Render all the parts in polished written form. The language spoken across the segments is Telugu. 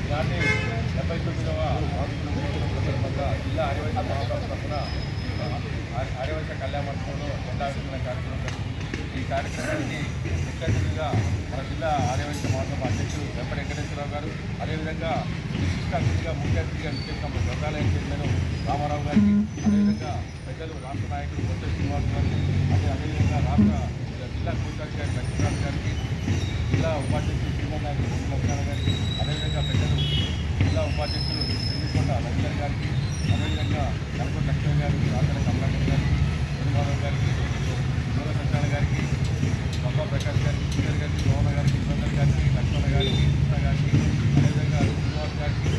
ఇలాంటి 79వ జిల్లా ఆర్యవైశ్య మహాసభ తరఫున ఆర్యవైశ్య కళ్యాణ మండపంలో జెండావిష్కరణ కార్యక్రమం జరుగుతుంది. ఈ కార్యక్రమానికి ముఖ్య అతిథిగా మన జిల్లా ఆర్యవైశ్య మహాసభ అధ్యక్షుడు వెంపటి వెంకటేశ్వరరావు గారు, అదేవిధంగా విశిష్ట అతిథిగా ముఖ్య అతిథిగా విశేషం గ్రంథాలయం చైర్మన్ రామారావు గారికి, అదేవిధంగా పెద్దలు రాష్ట్ర నాయకులు కొత్త శ్రీనివాస్ గారికి, అదేవిధంగా రాష్ట్ర జిల్లా కోశాధికారి లక్ష్మీరావు గారికి, జిల్లా ఉపాధ్యక్షులు శ్రీమన్ నాయకులు లక్ష్మణ గారికి, అదేవిధంగా పెద్దలు జిల్లా ఉపాధ్యక్షులు శ్రీకొండ రవిచంద్ర గారికి, అదేవిధంగా కనపూర్ లక్ష్మణ్ గారికి, రాజల కమలాకర్ గారికి, శ్రీనివాసరావు గారికి, దూర సంచాల గారికి, బాబా ప్రకాష్ గారికి, శ్రీధర్ గారికి, మోహన్ గారికి, సుందర్ గారికి, లక్ష్మణ గారికి, కృష్ణ గారికి, అదేవిధంగా శ్రీనివాస్ గారికి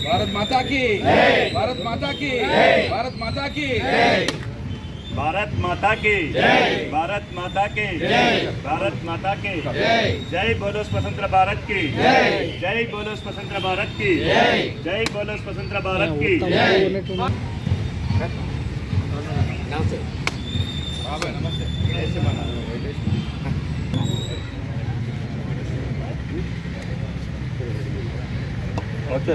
भारत माता की, भारत माता की, भारत माता की, भारत माता की, भारत माता की, भारत माता की, जय बोलो स्वतंत्र भारत की, जय बोलो स्वतंत्र भारत की, जय बोलो स्वतंत्र भारत की। नमस्ते। వచ్చే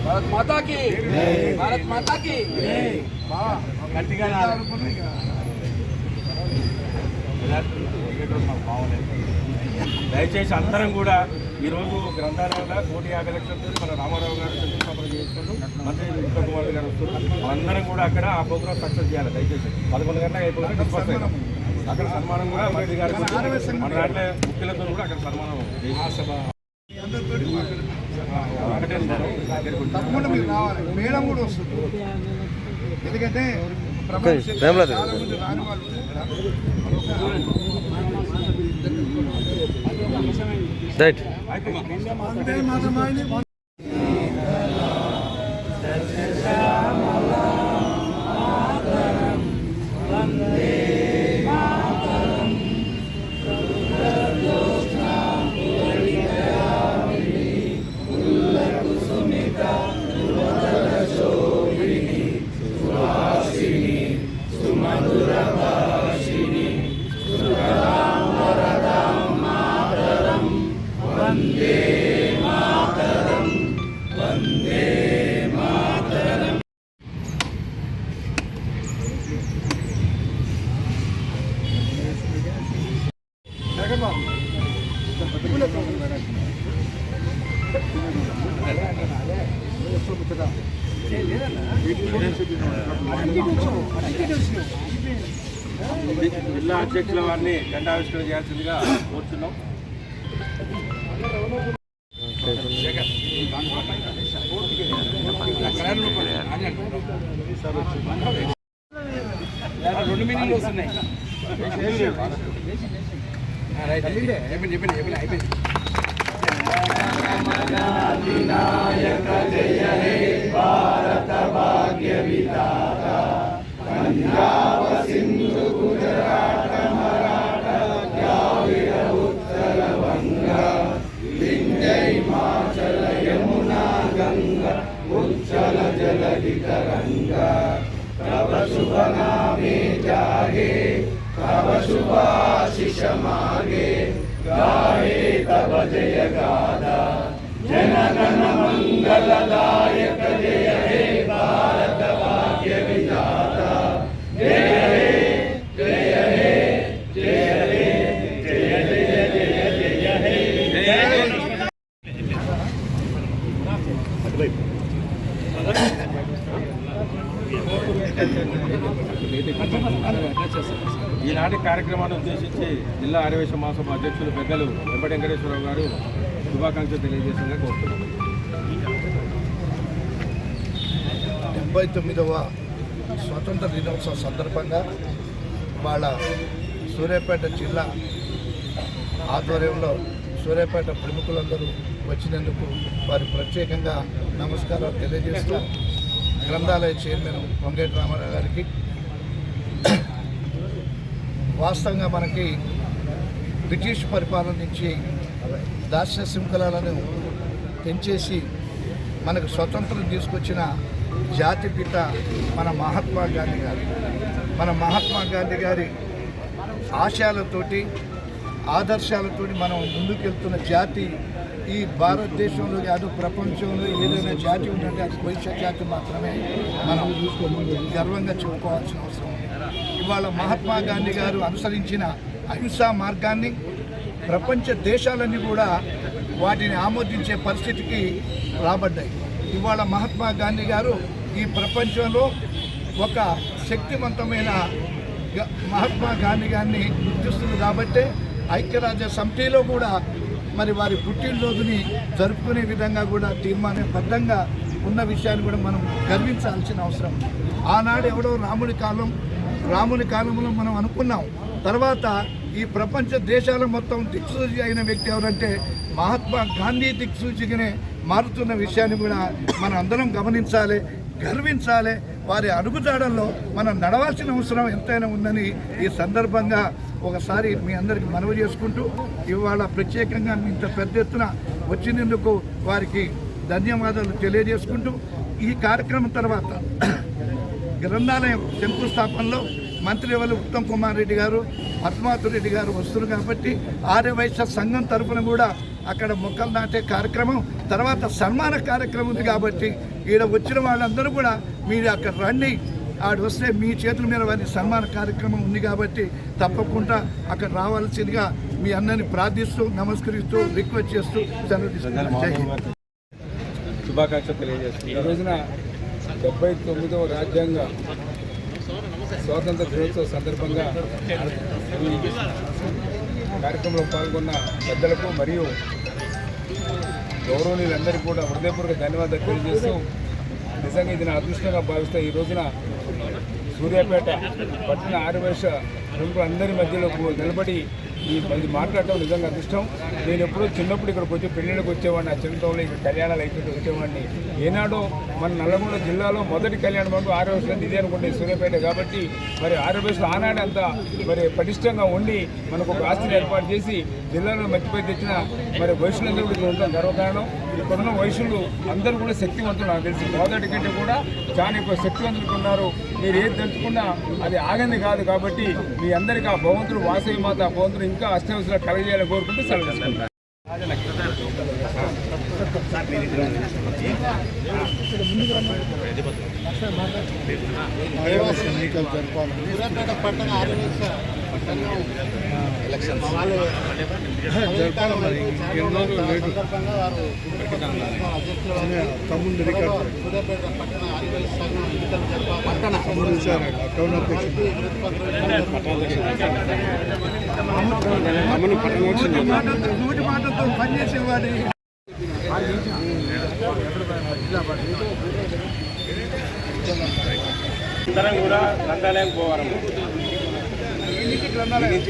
भारत माता की, भारत माता की। దయచేసి అందరం కూడా ఈరోజు గ్రంథాలయాల 150 లక్షలతో మన రామారావు గారు శంకుస్థాపన చేస్తున్నారు, మంత్రి ఉత్తమ్ కుమార్ గారు వస్తున్నారు. మనందరం కూడా అక్కడ ఆ ప్రోగ్రామ్ సక్సెస్ చేయాలి. దయచేసి 11 గంటలకు అయిపోయినా డిస్పర్స్ అయినా అక్కడ సన్మానం కూడా మంత్రి గారు మన దాంట్లో ముఖ్యులతో కూడా అక్కడ సన్మానం తప్పకుండా మీరు రావాలి. మేడం కూడా వస్తుంది, ఎందుకంటే రాని వాళ్ళు జిల్లా అధ్యక్షుల వారిని జెండావిష్కరణ చేయాల్సిందిగా కోరుతున్నాం. రెండు మీనింగ్లు వస్తున్నాయి. అయిపోయింది. వినాయక జయ హే భారత భాగ్య విధాత, పంజాబ సింధు గుజరాట మరాఠ ద్రావిడ ఉత్తర వంగ, వింధ్య హిమాచల యమునా గంగా ఉచ్చల జలధి తరంగ, तव शुभ नामे जागे तव शुभाशिष मागे, गाहे तव जय गाथा जनगण मंगलदायक, जय हे भारत भाग्य विधाता, जय हे जय हे जय हे जय जय जय जय हे ఈనాటి కార్యక్రమాన్ని ఉద్దేశించి జిల్లా ఆర్యవైశ్య మహాసభ అధ్యక్షులు పెద్దలు వెంపటి వెంకటేశ్వరరావు గారు శుభాకాంక్షలు తెలియజేసేందుకు కోరుతున్నాను. 79వ స్వతంత్ర దినోత్సవ సందర్భంగా వాళ్ళ సూర్యాపేట జిల్లా ఆధ్వర్యంలో సూర్యాపేట ప్రముఖులందరూ వచ్చినందుకు వారి ప్రత్యేకంగా నమస్కారాలు తెలియజేస్తూ గ్రంథాలయ చైర్మన్ పొంగేటి రామారావు గారికి వాస్తవంగా మనకి బ్రిటిష్ పరిపాలన నుంచి దాస్య శృంఖలాలను పెంచేసి మనకు స్వతంత్రం తీసుకొచ్చిన జాతిపిత మన మహాత్మా గాంధీ గారు. మన మహాత్మా గాంధీ గారి ఆశయాలతోటి ఆదర్శాలతోటి మనం ముందుకెళ్తున్న జాతి ఈ భారతదేశంలో కాదు ప్రపంచంలో ఏదైనా జాతి ఉందంటే అది వైశ్య జాతి మాత్రమే మనం గర్వంగా చెప్పుకోవాల్సిన అవసరం ఉంది. ఇవాళ మహాత్మా గాంధీ గారు అనుసరించిన అహింసా మార్గాన్ని ప్రపంచ దేశాలన్నీ కూడా వాటిని ఆమోదించే పరిస్థితికి రాబడ్డాయి. ఇవాళ మహాత్మా గాంధీ గారు ఈ ప్రపంచంలో ఒక శక్తివంతమైన మహాత్మా గాంధీ గారిని గుర్తిస్తుంది కాబట్టే ఐక్యరాజ్య సమితిలో కూడా మరి వారి పుట్టినరోజుని జరుపుకునే విధంగా కూడా తీర్మానబద్ధంగా ఉన్న విషయాన్ని కూడా మనం గర్వించాల్సిన అవసరం. ఆనాడు ఎవడో రాముని కాలంలో మనం అనుకున్నాం. తర్వాత ఈ ప్రపంచ దేశాల మొత్తం దిక్సూచి అయిన వ్యక్తి ఎవరంటే మహాత్మా గాంధీ దిక్సూచిగానే మారుతున్న విషయాన్ని కూడా మనం అందరం గమనించాలి, గర్వించాలి. వారి అడుగుజాడల్లో మనం నడవాల్సిన అవసరం ఎంతైనా ఉందని ఈ సందర్భంగా ఒకసారి మీ అందరికీ మనవి చేసుకుంటూ ఇవాళ ప్రత్యేకంగా ఇంత పెద్ద ఎత్తున వచ్చినందుకు వారికి ధన్యవాదాలు తెలియజేసుకుంటూ ఈ కార్యక్రమం తర్వాత గ్రంథాలయం శంకుస్థాపనలో మంత్రివర్యులు ఉత్తమ్ కుమార్ రెడ్డి గారు, పద్మావతి రెడ్డి గారు వస్తున్నారు కాబట్టి ఆర్యవైశ్య సంఘం తరఫున కూడా అక్కడ మొక్కలు నాటే కార్యక్రమం తర్వాత సన్మాన కార్యక్రమం ఉంది కాబట్టి ఈడ వచ్చిన వాళ్ళందరూ కూడా మీరు అక్కడ రండి, ఆడు వస్తే మీ చేతుల మీద వారి సన్మాన కార్యక్రమం ఉంది కాబట్టి తప్పకుండా అక్కడ రావాల్సిందిగా మీ అందరిని ప్రార్థిస్తూ నమస్కరిస్తూ రిక్వెస్ట్ చేస్తూ సెలవు తీసుకుంటున్నాను. శుభాకాంక్షలు తెలియజేస్తుంది. ఈ రోజున 79వ రాజ్యాంగ స్వాతంత్ర దినోత్సవ సందర్భంగా ఈ కార్యక్రమంలో పాల్గొన్న పెద్దలకు మరియు గౌరవనీయులందరికీ కూడా హృదయపూర్వక ధన్యవాదాలు తెలియజేస్తూ నిజంగా ఇది నా అదృష్టంగా భావిస్తే ఈ రోజున సూర్యాపేట పట్టణ ఆర్యవైశ్య ప్రముఖులందరి మధ్యలో నిలబడి ఇది మాట్లాడటం నిజంగా అదృష్టం. నేను ఎప్పుడూ చిన్నప్పుడు ఇక్కడికి వచ్చి పెళ్ళిళ్ళకి వచ్చేవాడిని. ఆ చిన్నతనంలో ఇక్కడ కళ్యాణాలు అయిపోతే వచ్చేవాడిని. ఏనాడో మన నల్లగొండ జిల్లాలో మొదటి కళ్యాణ మండపం ఆర్యవైశ్యులు ఇదే అనుకుంటే సూర్యాపేట కాబట్టి మరి ఆర్యవైశ్యులు ఆనాడు అంతా మరి పటిష్టంగా ఉండి మనకు ఒక ఆస్తిని ఏర్పాటు చేసి జిల్లాలో మర్చిపోయి తెచ్చిన మరి వైశ్యులందరూ కూడా ఇక్కడ ఉండడం గర్వకారణం. ఇక్కడున్న వైశ్యులు అందరూ కూడా శక్తివంతులు నాకు తెలిసి మొదటి కంటే కూడా చాలా ఎక్కువ శక్తివంతులు ఉన్నారు. మీరు ఏది తెలుసుకున్నా అది ఆగంది కాదు కాబట్టి మీ అందరికీ ఆ భగవంతుడు వాసవి మాత భగవంతుడు ఇంకా అష్టవసరాలు కలగజేయాలని కోరుకుంటూ సెలవు తీసుకుంటారు. ఎన్నికలు జరపాలని పట్టణ తమ్ముడు నోటి మాటతో పనిచేసేవాడి అందరం కూడా గ్రంథాలయం పోవాలమ్మ. గ్రంథాలయం